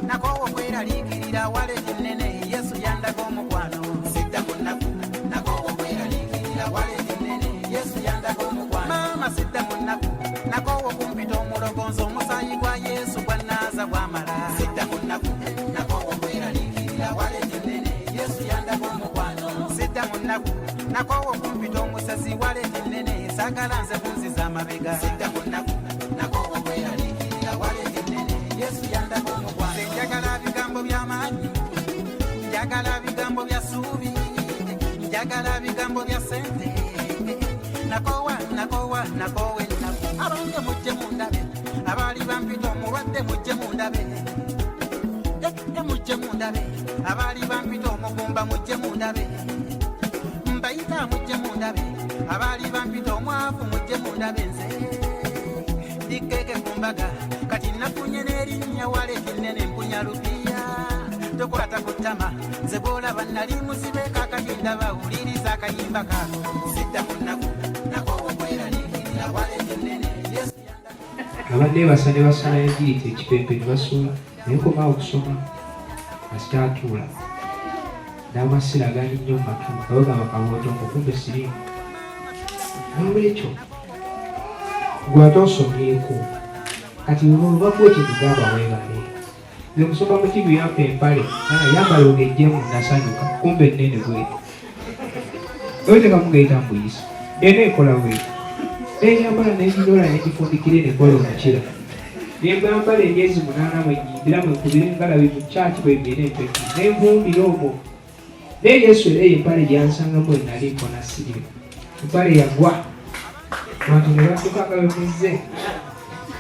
nako okweraliikirira waleeta ennene Yesu yandaga omukwano sidda mu nnaku nako okweraliikirira waleeta ennene Yesu yandaga omukwano maama sidda mu nnaku nako okumpita omulogonzo omusaayi gwa Yesu gwannaaza gwamala sidda mu nnaku nako okweraliikirira waleeta ennene Yesu yandaga omukwano sidda mu nnaku nako okumpita omusasi waleeta ennene saagala nze kunziza amabega sidda mu nnaku nako okweraliikirira waleeta ennene Yesu yandaga omukwano njagala bigambo by'amaanyi njagala bigambo bya ssuubi njagala bigambo bya ssente nakowa nakowe nnaku abange mujje mundabe abaali bampita omulwadde mujje mundabe mujje mundabe abaali bampita omugumba mujje mundabe mbayita mujje mundabe abaali bampita omwavu mujje mundabe nze ndikeeke ku mbaga kati nafunye n'erinnya waleeta ennene mpunya lupiya tokwata ku ttama nze bw'olaba nali musibeeko akayinda bawuliriza akayimba kaako sidda mu nnaku nako okweraliikirira waleeta ennene Yesu abadde basale basala egiyita ekipempe ne basuula naye komaawo okusoma asitaatuula n'amasiragani nnyo mu matu abagamba kabootongo kumbe sirimu nolwekyo gwe ate osomyeko kati olubaku ekyo tugamba weebale nze kusoma mu kibi yampa empale yambala ogejjemu nasanyuka kumbe ennene bwetu oyo tekamugaita mbuyisa ena ekola bwetu eyambala negirola negifundikire nekola omukira nembambala emyezi 8 mwenyimbira mwekubire ngalabi mu kyaki bwebyera empeki nenvumbira omwo naye Yesu era empale gyansangamu enali mpona sirire empale yagwa abantu ne badduka bemuzze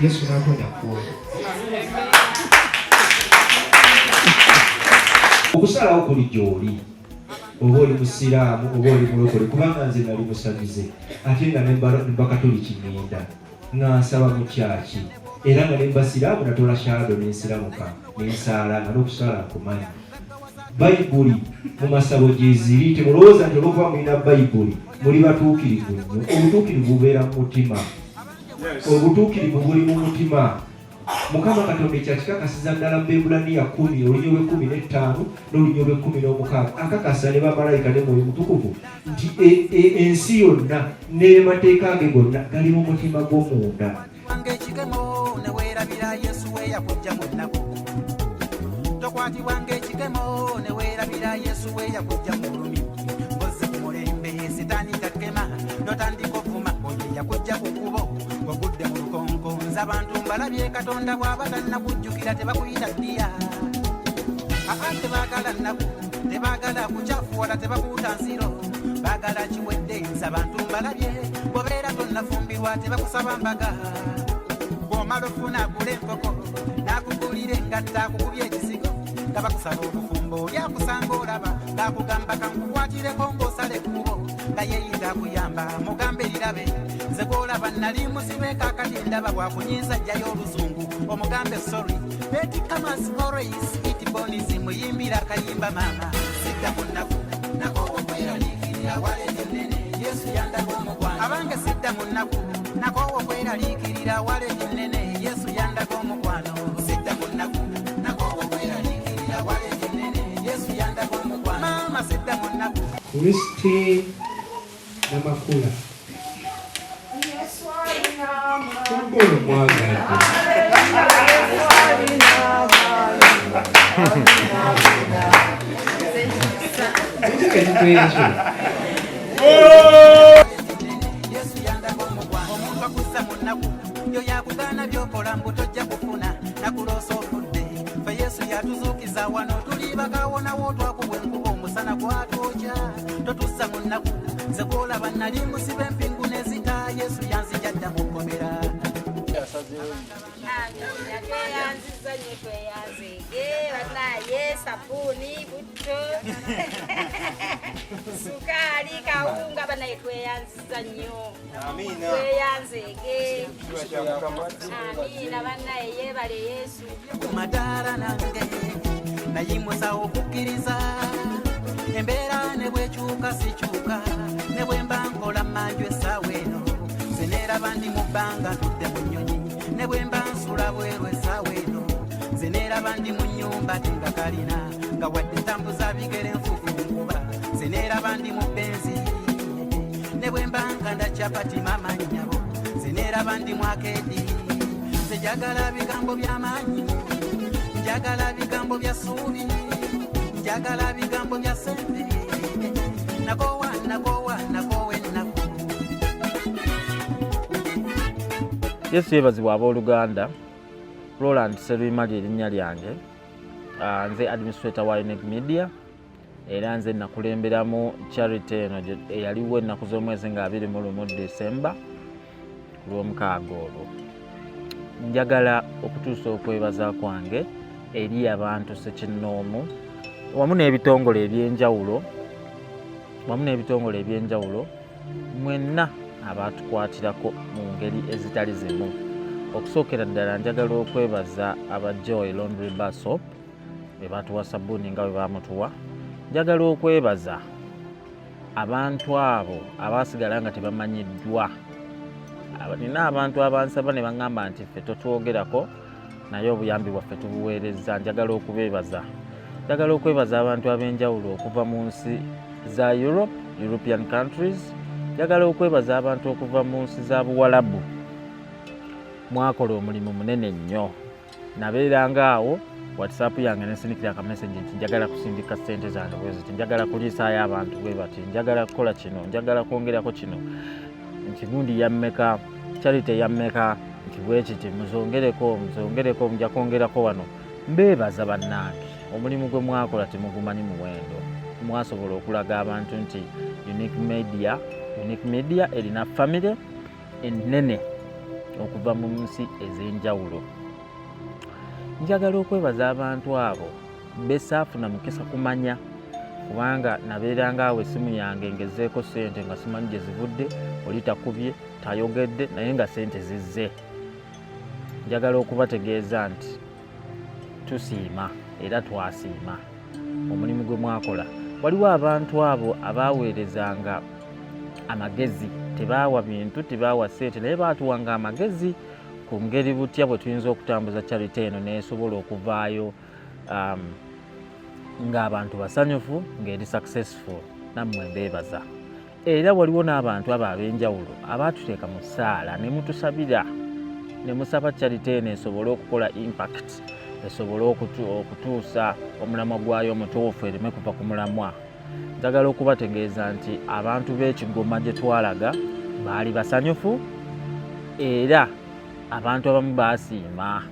Yesu nakonya kuwonya okusalawo kuli gy'oli oba oli musiraamu oba oli mulokole kubanga nze nali musamize ate nga nembakatoliki ngenda nga nsaba mu kyaki era nga nembasiraamu natola shaado nensiramuka nensaala nga n'okusaala nkumanyi bayibuli mu masabo gyeziri temulowooza nti olwokuba mulina bayibuli muli batuukirivu nnyo obutuukirivu bubeera mu mutima obutuukirivu buli mu mutima Mukama Katonda ekyakikakasiza ddala mu Ebulaniya 10 olunnyo lw'15 n'olunnyo lw'16 akakasa ne bamalayika ne Mwoyo Mutukuvu nti ensi yonna n'emateeka ge gonna gali mu mutima gw'omunda tokwatibwanga ekigemo ne weerabira Yesu we yakujja mu bulumi mboze ku mulembe sitaani takema notandika okuvuma oyo yakujja ku kkubo ogudde mu lukonko nze abantu mbalabye Katonda bw'aba tannakujjukira tebakuyita ddiya tebaagala nnaku tebaagala kukyafu wala tebakuuta nsiro baagala kiwedde nze abantu mbalabye bw'obeera tonnafumbirwa tebakusaba mbaga bw'omala ofuna agula enkoko n'akugulira engatta akukubya ekisigo nga bakusaba obufumbo lyakusanga olaba ng'akugamba kankukwatireko ng'osala ekkubo nga yeeyinza akuyamba mugambe lirabe nze gw'olaba nali musibeeko akati ndaba bwakunyiiza ajjayo oluzungu omugambe sorry beti kamas always it bonis muyimbira akayimba maama sidda mu nnaku nako okweraliikirira waleeta ennene Yesu yandaga omukwano abange sidda mu nnaku nako okweraliikirira waleeta ennene Yesu yandaga omukwano sidda mu nnaku nako okweraliikirira waleeta ennene Yesu yandaga omukwano maama sidda mu nnaku Kristi Namakula Kumbolo mwagadde Yesu yandaga omukwano omuntu akussa mu nnaku yo yakugaana by'okola mbu tojja kufuna nakuloosa ofudde fe Yesu yatuzuukiza wano tuli bakawonawo twakubwa enkuba omusana gwatwokya totussa mu nnaku nze gw'olaba nali musiba empingu nezita Yesu yanzija dda mu kkomera Tweyanziza nnyo tweyanzeege banaye sabbuuni butto sukaali kawunga banaye tweyanziza nnyo tweyanzeege amiina banaye yeebale Yesu ku madaala nange nayimusa okukkiriza embeera ne bwekyuka sikyuka ne bwe mba nkola mmanju essaawa eno nze neeraba ndi mu bbanga ntudde mu nnyonyi ne bwe mba nsula bweru essaawa eno nze neeraba Zeneeraba ndi mu nnyumba tenga kalina nga wadde ntambuza bigere nfuufu nkuba zeneeraba ndi mu benzi ne bwe mbanga ndakyapati mama nnyabo zeneeraba ndi mu akeedi nze njagala bigambo by'amaanyi njagala bigambo bya ssuubi njagala bigambo bya sente nakowa ennaku. Yesu yeebazibwa abooluganda. Roland Serima ly'erinnya lyange. Nze administrator wa Unique Media era nze nakulemberamu charity eno eyaliwo ennaku z'omwezi nga 21 December ku lw'omukaaga olwo. Njagala okutuusa okwebaza kwange eri abantu ssekinnoomu wamu n'ebitongole eby'enjawulo mwenna abaatukwatirako mu ngeri ezitali zimu. Okusookera ddala njagala okwebaza aba Joy Laundry Bar Soap be baatuwa sabbuuni nga bwe baamutuwa. Njagala okwebaza abantu abo abaasigala nga tebamanyiddwa. Nina abantu abansaba ne baŋŋamba nti ffe totwogerako naye obuyambi bwaffe tubuweereza. Njagala okubeebaza. Njagala okwebaza abantu ab'enjawulo okuva mu nsi za European countries. Njagala okwebaza abantu okuva mu nsi za Buwalabu. Mwakola omulimu munene nnyo. Nabeeranga awo WhatsApp yange nesinikira akameseji nti njagala kusindika ssente zange bwe ziti, njagala kuliisaayo abantu bwe bati, njagala kukola kino, njagala kwongerako kino, nti gundi yammeka, charity yammeka, nti bwe kiti muzongereko, mujja kwongerako wano. Mbeebaza bannange, omulimu gwe mwakola temugumanyi muwendo. Mwasobola okulaga abantu nti Unique Media erina family ennene okuva mu nsi ez'enjawulo. Njagala okwebaza abantu abo besaafuna mukisa kumanya kubanga nabeeranga awo essimu yange ngezeeko ssente nga simanyi gye zivudde, oli takubye, tayogedde naye nga ssente zizze. Njagala okubategeeza nti tusiima era twasiima omulimu gwe mwakola. Waliwo abantu abo abaaweerezanga amagezi, tebaawa bintu, tebaawa ssente naye baatuwanga amagezi ku ngeri butya bwe tuyinza okutambuza charity eno neesobola okuvaayo ng'abantu basanyufu ng'eri successful. Nammwe mbeebaza. Era waliwo n'abantu abo ab'enjawulo abaatuteeka mu ssaala ne mutusabira ne musaba charity eno esobole okukola impact, esobole okutuusa omulamwa gwayo omutuufu ereme kuva ku mulamwa. Njagala okubategeeza nti abantu b'Ekigoma gye twalaga baali basanyufu era abantu abamu baasiima.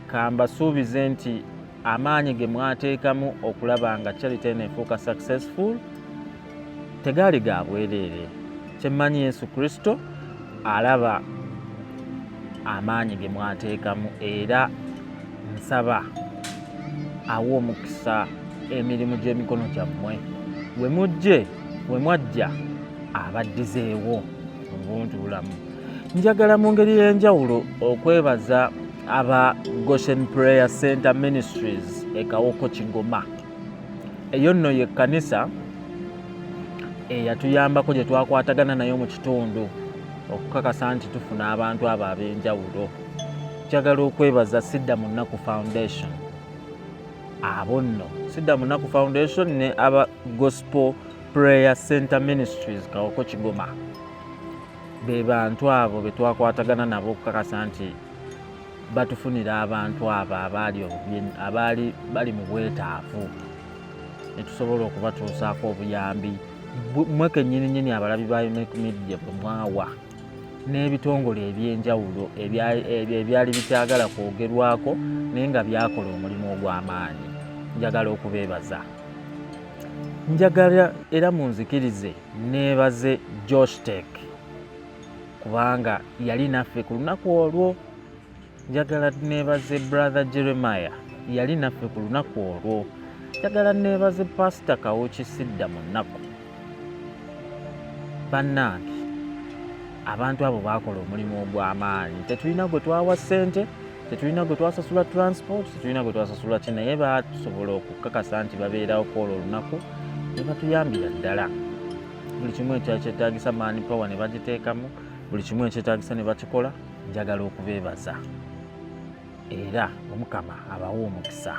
Kambasuubize nti amaanyi ge mwateekamu okulaba nga charity eno efuuka successful tegaali ga bwereere. Kyemmanyi Yesu Kristo alaba amaanyi ge mwateekamu era nsaba awa omukisa emirimu gy'emikono gyammwe. We mwajja abaddizeewo obuntu bulamu. Njagala mu ngeri y'enjawulo okwebaza aba Goshen Prayer Center Ministries Kawoko Kigoma. Eyo nno ye kkanisa eyatuyambako gye twakwatagana nayo mu kitundu okukakasa nti tufuna abantu abo ab'enjawulo. Njagala okwebaza Sidda Munaku Foundation. Abo nno Sidda Munaku Foundation ne aba Gospel Prayer Center Ministries Kawoko Kigoma. Be bantu abo be twakwatagana nabo okukakasa nti batufunira abantu abo abaali bali mu bwetaavu ne tusobola okubatuusaako obuyambi. Mmwe kennyini abalabi ba Unique Media bwe mwawa n'ebitongole eby'enjawulo ebyali bikyagala kwogerwako naye nga byakola omulimu ogw'amaanyi. Njagala okubeebaza. Njagala era munzikirize neebaze Josh Tech kubanga yali naffe ku lunaku olwo. Njagala neebaze Brother Jeremiah yali naffe ku lunaku olwo. Njagala neebaze Pastor Kawoki Sidda Munaku. Bannange, abantu abo baakola omulimu ogw'amaanyi. Tetulina gwe twawa ssente, tetulina gwe twasasula transport, tetulina gwe twasasula ki, naye baatusobola okukakasa nti babeerawo kwolwo olunaku ne batuyambira ddala. Buli kimu ekyetaagisa maani power ne bagiteekamu, buli kimu ekyetaagisa ne bakikola. Njagala okubeebaza. era Omukama abawa omukisa.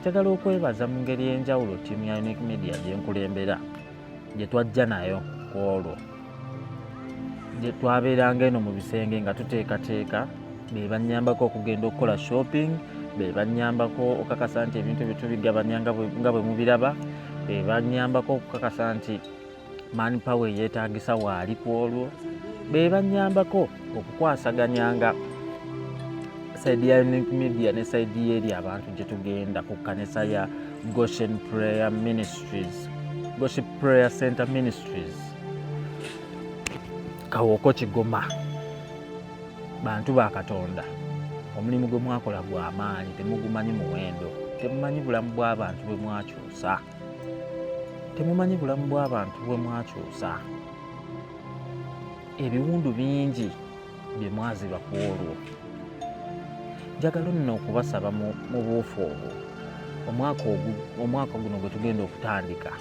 Njagala okwebaza mu ngeri y'enjawulo ttiimu ya Unique Media gye nkulembera gye twajja nayo ku olwo gye twabeeranga eno mu bisenge nga tuteekateeka be bannyambako okugenda okukola shopping, be bannyambako okukakasa nti ebintu bye tubigabanya nga bwe mubiraba, be bannyambako okukakasa nti manpower yeetaagisa waali ku olwo, be bannyambako okukwasaganyanga saidi ya Unique Media ne saidi eri abantu gye tugenda ku kkanisa ya Goshen Prayer Ministries, Goshen Prayer Center Ministries, Kawoko Kigoma. Bantu ba Katonda, omulimu gwe mwakola gwa maanyi, temugumanyi muwendo, temumanyi bulamu bw'abantu bwe mwakyusa, temumanyi bulamu bw'abantu bwe mwakyusa, ebiwundu bingi bye mwaziba ku olwo. Njagala nno okubasaba mu buufu obwo omwaka guno gwe tugenda okutandika,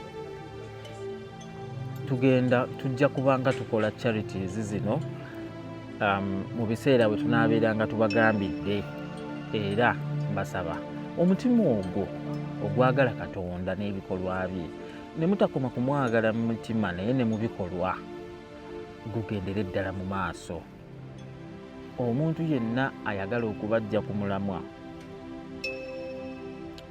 tujja kubanga tukola charities zino mu biseera bwe tunaabeeranga tubagambidde, era mbasaba omutima ogwo ogwagala Katonda n'ebikolwa bye ne mutakoma kumwagala mu mutima naye ne mu bikolwa, gugendere ddala mu maaso. Omuntu yenna ayagala okubajja ku mulamwa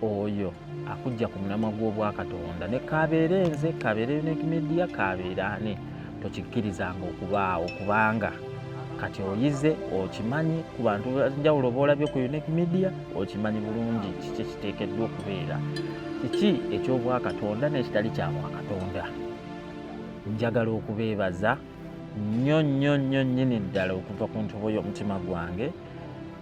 oyo akujja ku mulamwa gw'Obwakatonda ne kabeere nze, kabeere Unique Media, kabeere ani, tokikkirizanga okubaawo kubanga kati oyize okimanyi ku bantu njawulo boolabye ku Unique Media, okimanyi bulungi kiki ekiteekeddwa okubeera, kiki eky'Obwakatonda n'ekitali kya Bwakatonda. Njagala okubeebaza nnyo nnyini ddala okuva ku ntobo y'omutima gwange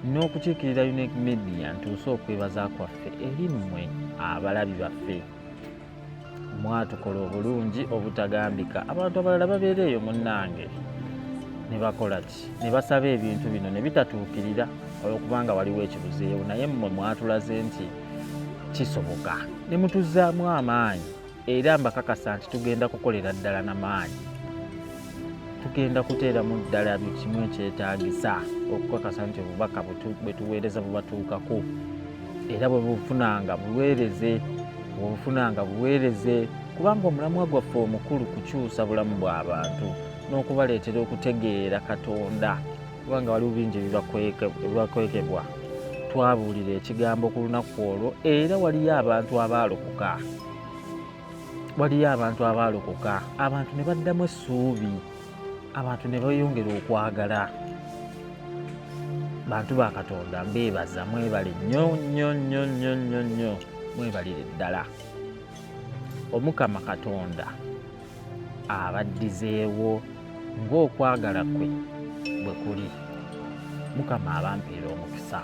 n'okukiikirira Unique Media ntuuse okwebaza kwaffe eri mmwe abalabi baffe. Mwatukola obulungi obutagambika. Abantu abalala babeera eyo munnange ne bakola ki, ne basaba ebintu bino ne bitatuukirira olwokubanga waliwo ekibuzeewo, naye mmwe mwatulaze nti kisoboka ne mutuzzaamu amaanyi, era mbakakasa nti tugenda kukolera ddala n'amaanyi, tugenda kuteeramu ddala buli kimu ekyetaagisa okukakasa nti obubaka bwe tuweereza bubatuukako, era bwe bufunanga buweereze, kubanga omulamwa gwaffe omukulu kukyusa bulamu bw'abantu n'okubaleetera okutegeera Katonda, kubanga waliwo bingi ebibakwekebwa. Twabuulira ekigambo ku lunaku olwo, era waliyo abantu abaalokoka, abantu ne baddamu essuubi, abantu ne beeyongera okwagala. Bantu ba Katonda mbeebaza, mwebale nnyo, mwebalire ddala. Omukama Katonda abaddizeewo ng'okwagala kwe bwe kuli. Mukama abampeera omukisa.